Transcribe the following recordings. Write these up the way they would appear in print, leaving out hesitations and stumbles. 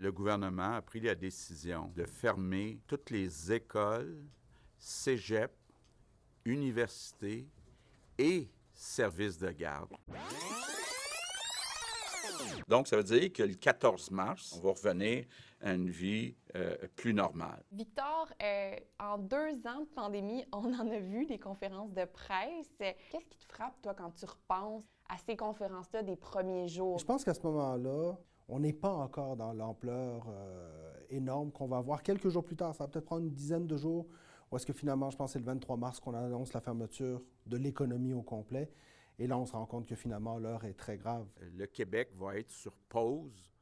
Le gouvernement a pris la décision de fermer toutes les écoles, cégeps, universités et services de garde. Donc, ça veut dire que le 14 mars, on va revenir à une vie plus normale. Victor, en 2 ans de pandémie, on en a vu des conférences de presse. Qu'est-ce qui te frappe, toi, quand tu repenses à ces conférences-là des premiers jours? Je pense qu'à ce moment-là, on n'est pas encore dans l'ampleur énorme qu'on va avoir quelques jours plus tard. Ça va peut-être prendre une dizaine de jours. Ou est-ce que finalement, je pense que c'est le 23 mars qu'on annonce la fermeture de l'économie au complet. Et là, on se rend compte que finalement, l'heure est très grave. Le Québec va être sur pause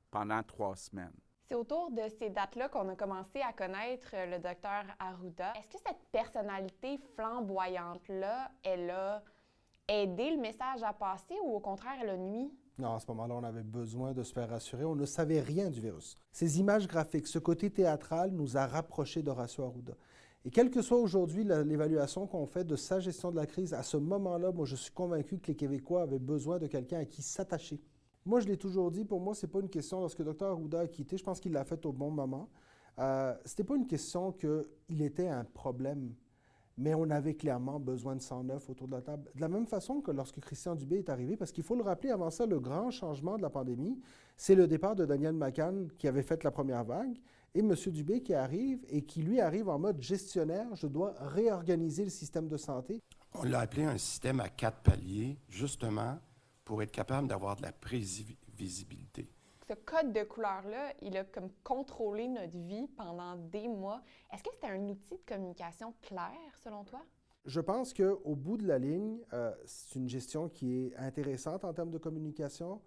pendant 3 semaines. C'est autour de ces dates-là qu'on a commencé à connaître le docteur Arruda. Est-ce que cette personnalité flamboyante-là, elle a aidé le message à passer ou au contraire, elle a nuit? Non, à ce moment-là, on avait besoin de se faire rassurer. On ne savait rien du virus. Ces images graphiques, ce côté théâtral nous a rapprochés d'Horacio Arruda. Et quelle que soit aujourd'hui l'évaluation qu'on fait de sa gestion de la crise, à ce moment-là, moi, je suis convaincu que les Québécois avaient besoin de quelqu'un à qui s'attacher. Moi, je l'ai toujours dit, pour moi, ce n'est pas une question, lorsque Dr Arruda a quitté, je pense qu'il l'a fait au bon moment, ce n'était pas une question qu'il était un problème, mais on avait clairement besoin de 109 autour de la table. De la même façon que lorsque Christian Dubé est arrivé, parce qu'il faut le rappeler, avant ça, le grand changement de la pandémie, c'est le départ de Daniel McCann qui avait fait la première vague, et M. Dubé qui arrive et qui, lui, arrive en mode gestionnaire. Je dois réorganiser le système de santé. On l'a appelé un système à 4 paliers, justement, pour être capable d'avoir de la prévisibilité. Ce code de couleur-là, il a comme contrôlé notre vie pendant des mois. Est-ce que c'était un outil de communication clair, selon toi? Je pense qu'au bout de la ligne, c'est une gestion qui est intéressante en termes de communication,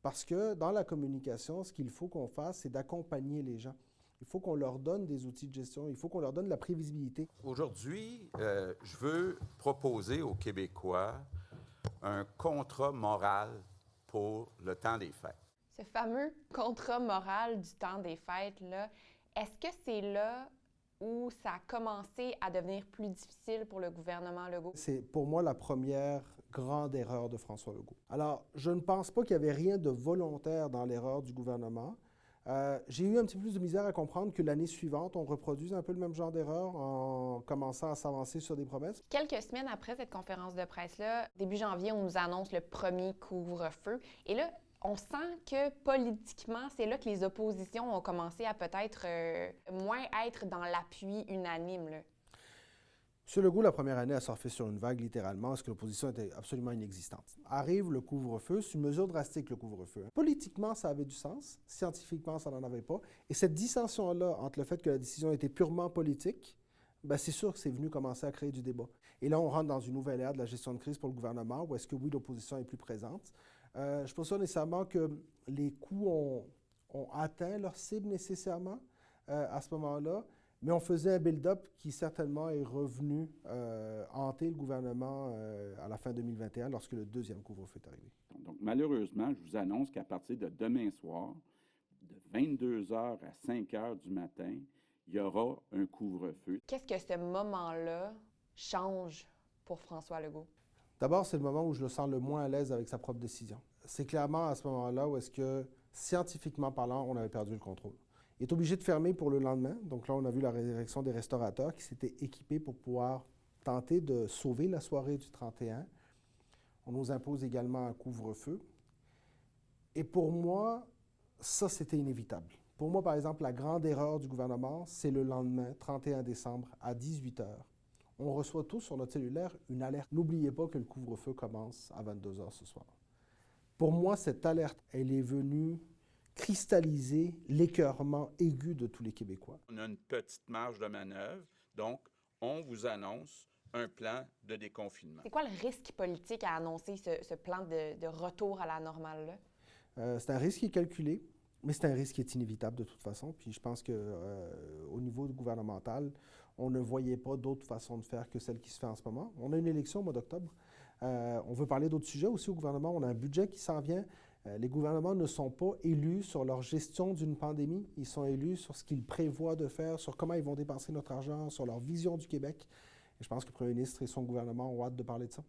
parce que dans la communication, ce qu'il faut qu'on fasse, c'est d'accompagner les gens. Il faut qu'on leur donne des outils de gestion, il faut qu'on leur donne de la prévisibilité. Aujourd'hui, je veux proposer aux Québécois un contrat moral pour le temps des fêtes. Ce fameux contrat moral du temps des fêtes-là, est-ce que c'est là où ça a commencé à devenir plus difficile pour le gouvernement Legault? C'est pour moi la première grande erreur de François Legault. Alors, je ne pense pas qu'il y avait rien de volontaire dans l'erreur du gouvernement. J'ai eu un petit peu plus de misère à comprendre que l'année suivante, on reproduise un peu le même genre d'erreur en commençant à s'avancer sur des promesses. Quelques semaines après cette conférence de presse-là, début janvier, on nous annonce le premier couvre-feu. Et là, on sent que politiquement, c'est là que les oppositions ont commencé à peut-être moins être dans l'appui unanime, là. M. Legault, la première année, a surfé sur une vague, littéralement, parce que l'opposition était absolument inexistante. Arrive le couvre-feu, c'est une mesure drastique, le couvre-feu. Politiquement, ça avait du sens. Scientifiquement, ça n'en avait pas. Et cette dissension-là, entre le fait que la décision était purement politique, bien, c'est sûr que c'est venu commencer à créer du débat. Et là, on rentre dans une nouvelle ère de la gestion de crise pour le gouvernement, où est-ce que, oui, l'opposition est plus présente. Je ne suis pas sûr nécessairement que les coûts ont atteint leur cible nécessairement à ce moment-là, mais on faisait un build-up qui certainement est revenu hanter le gouvernement à la fin 2021 lorsque le deuxième couvre-feu est arrivé. Donc, malheureusement, je vous annonce qu'à partir de demain soir, de 22 h à 5 h du matin, il y aura un couvre-feu. Qu'est-ce que ce moment-là change pour François Legault? D'abord, c'est le moment où je le sens le moins à l'aise avec sa propre décision. C'est clairement à ce moment-là où est-ce que, scientifiquement parlant, on avait perdu le contrôle. Il est obligé de fermer pour le lendemain. Donc là, on a vu la résurrection des restaurateurs qui s'étaient équipés pour pouvoir tenter de sauver la soirée du 31. On nous impose également un couvre-feu. Et pour moi, ça, c'était inévitable. Pour moi, par exemple, la grande erreur du gouvernement, c'est le lendemain, 31 décembre, à 18 h. On reçoit tous sur notre cellulaire une alerte. N'oubliez pas que le couvre-feu commence à 22 h ce soir. Pour moi, cette alerte, elle est venue cristalliser l'écœurement aigu de tous les Québécois. On a une petite marge de manœuvre, donc on vous annonce un plan de déconfinement. C'est quoi le risque politique à annoncer ce plan de retour à la normale-là? C'est un risque qui est calculé, mais c'est un risque qui est inévitable de toute façon. Puis je pense qu'au niveau gouvernemental, on ne voyait pas d'autre façon de faire que celle qui se fait en ce moment. On a une élection au mois d'octobre. On veut parler d'autres sujets aussi au gouvernement. On a un budget qui s'en vient. Les gouvernements ne sont pas élus sur leur gestion d'une pandémie. Ils sont élus sur ce qu'ils prévoient de faire, sur comment ils vont dépenser notre argent, sur leur vision du Québec. Et je pense que le premier ministre et son gouvernement ont hâte de parler de ça.